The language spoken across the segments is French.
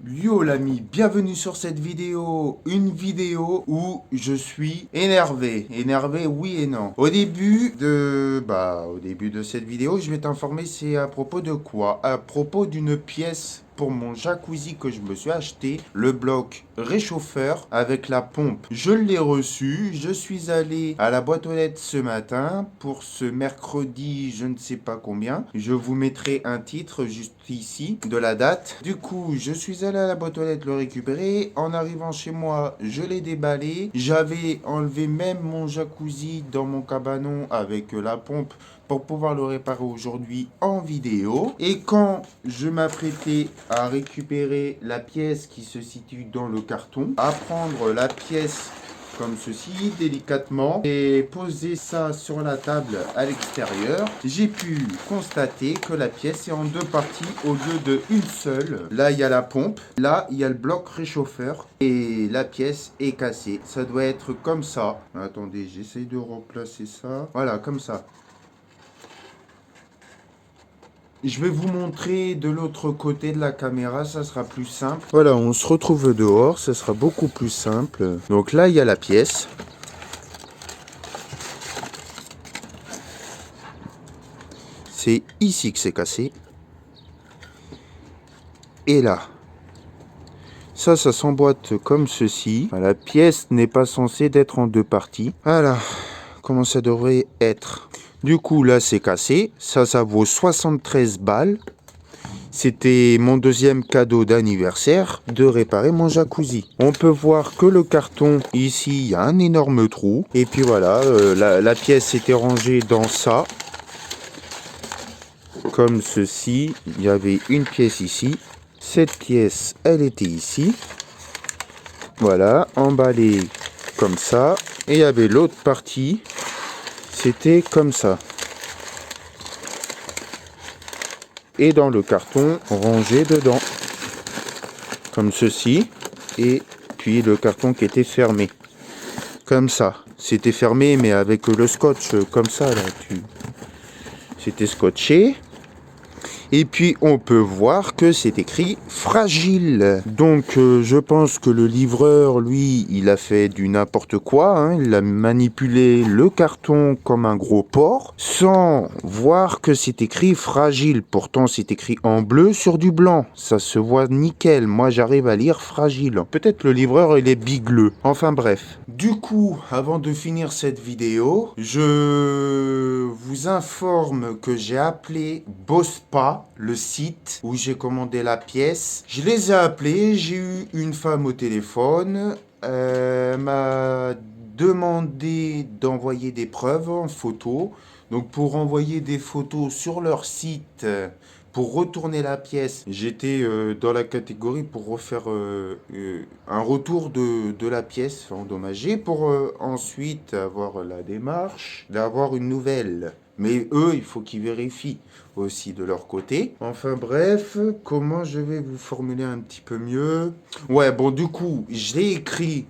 Yo l'ami, bienvenue sur cette vidéo, une vidéo où je suis énervé. Énervé oui et non. Au début de cette vidéo, je vais t'informer c'est à propos de quoi? À propos d'une pièce pour mon jacuzzi que je me suis acheté, le bloc réchauffeur avec la pompe. Je l'ai reçu, je suis allé à la boîte aux lettres ce matin pour ce mercredi, je ne sais pas combien. Je vous mettrai un titre juste ici de la date. Du coup, je suis allé à la boîte aux lettres le récupérer. En arrivant chez moi, je l'ai déballé. J'avais enlevé même mon jacuzzi dans mon cabanon avec la pompe pour pouvoir le réparer aujourd'hui en vidéo. Et quand je m'apprêtais à récupérer la pièce qui se situe dans le carton, à prendre la pièce comme ceci, délicatement, et poser ça sur la table à l'extérieur, j'ai pu constater que la pièce est en deux parties au lieu de une seule. Là, il y a la pompe, là, il y a le bloc réchauffeur, et la pièce est cassée. Ça doit être comme ça. Attendez, j'essaye de replacer ça. Voilà, comme ça. Je vais vous montrer de l'autre côté de la caméra, ça sera plus simple. Voilà, on se retrouve dehors, ça sera beaucoup plus simple. Donc là, il y a la pièce. C'est ici que c'est cassé. Et là. Ça s'emboîte comme ceci. La pièce n'est pas censée être en deux parties. Voilà comment ça devrait être. Du coup, là, c'est cassé. Ça vaut 73 balles. C'était mon deuxième cadeau d'anniversaire de réparer mon jacuzzi. On peut voir que le carton, ici, il y a un énorme trou. Et puis voilà, la pièce était rangée dans ça. Comme ceci. Il y avait une pièce ici. Cette pièce, elle était ici. Voilà, emballée comme ça. Et il y avait l'autre partie. C'était comme ça. Et dans le carton, rangé dedans. Comme ceci. Et puis le carton qui était fermé. Comme ça. C'était fermé, mais avec le scotch comme ça, là. C'était scotché. Et puis on peut voir que c'est écrit fragile. Donc je pense que le livreur, lui, il a fait du n'importe quoi. Hein. Il a manipulé le carton comme un gros porc sans voir que c'est écrit fragile. Pourtant c'est écrit en bleu sur du blanc. Ça se voit nickel. Moi j'arrive à lire fragile. Peut-être le livreur il est bigleux. Enfin bref. Du coup, avant de finir cette vidéo, je vous informe que j'ai appelé Bospa, le site où j'ai commandé la pièce. Je les ai appelés, j'ai eu une femme au téléphone. Elle m'a demandé d'envoyer des preuves en photo. Donc pour envoyer des photos sur leur site, pour retourner la pièce, j'étais dans la catégorie pour refaire un retour de la pièce endommagée pour ensuite avoir la démarche d'avoir une nouvelle. Mais eux, il faut qu'ils vérifient aussi de leur côté. Enfin bref, comment je vais vous formuler un petit peu mieux? Ouais, bon du coup, j'ai écrit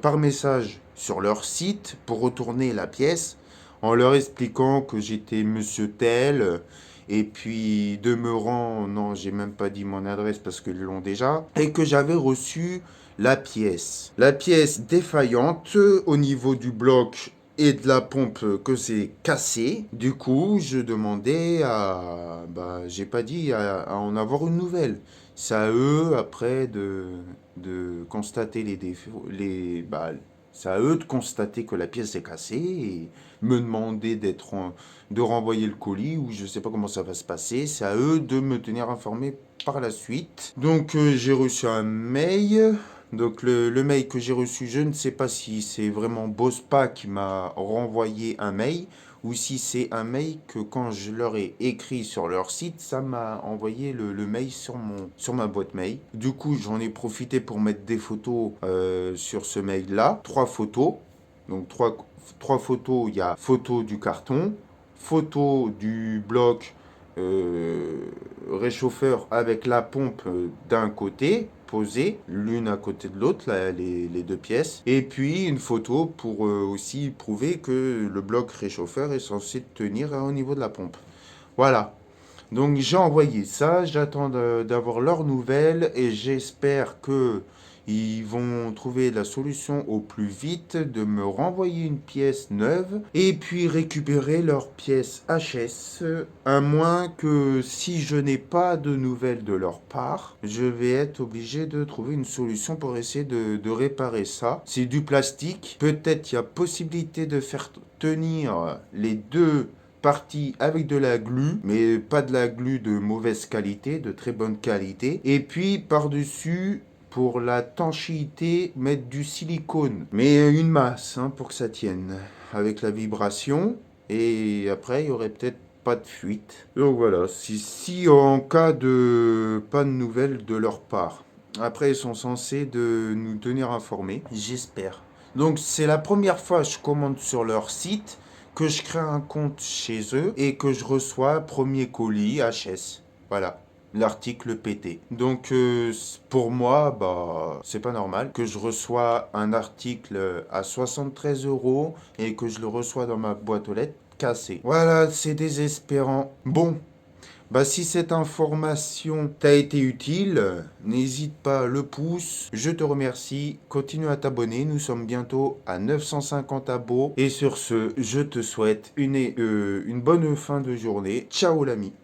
par message sur leur site pour retourner la pièce en leur expliquant que j'étais monsieur tel. Et puis demeurant, non, j'ai même pas dit mon adresse parce qu'ils l'ont déjà. Et que j'avais reçu la pièce. La pièce défaillante au niveau du bloc et de la pompe que c'est cassé. Du coup, je demandais j'ai pas dit à en avoir une nouvelle. C'est à eux après de constater les défauts, c'est à eux de constater que la pièce est cassée et me demander de renvoyer le colis ou je sais pas comment ça va se passer. C'est à eux de me tenir informé par la suite. Donc j'ai reçu un mail. Donc le mail que j'ai reçu, je ne sais pas si c'est vraiment Bospa qui m'a renvoyé un mail ou si c'est un mail que quand je leur ai écrit sur leur site, ça m'a envoyé le mail sur ma boîte mail. Du coup, j'en ai profité pour mettre des photos sur ce mail-là. 3 photos. Donc trois photos, il y a photo du carton, photo du bloc réchauffeur avec la pompe d'un côté, posée, l'une à côté de l'autre, les deux pièces. Et puis une photo pour aussi prouver que le bloc réchauffeur est censé tenir au niveau de la pompe. Voilà. Donc j'ai envoyé ça, j'attends d'avoir leurs nouvelles et j'espère que ils vont trouver la solution au plus vite de me renvoyer une pièce neuve et puis récupérer leur pièce HS, à moins que si je n'ai pas de nouvelles de leur part, je vais être obligé de trouver une solution pour essayer de réparer ça. C'est du plastique, peut-être il y a possibilité de faire tenir les deux partie avec de la glu, mais pas de la glu de mauvaise qualité, de très bonne qualité. Et puis par-dessus, pour la tanchéité, mettre du silicone, mais une masse hein, pour que ça tienne, avec la vibration. Et après, il y aurait peut-être pas de fuite. Donc voilà, si en cas de pas de nouvelles de leur part. Après, ils sont censés de nous tenir informés, j'espère. Donc c'est la première fois que je commande sur leur site, que je crée un compte chez eux et que je reçois premier colis HS. Voilà, l'article pété. Donc pour moi, bah c'est pas normal que je reçois un article à 73 euros et que je le reçois dans ma boîte aux lettres cassé. Voilà, c'est désespérant. Bon, bah si cette information t'a été utile, n'hésite pas le pouce. Je te remercie. Continue à t'abonner. Nous sommes bientôt à 950 abos. Et sur ce, je te souhaite une bonne fin de journée. Ciao l'ami.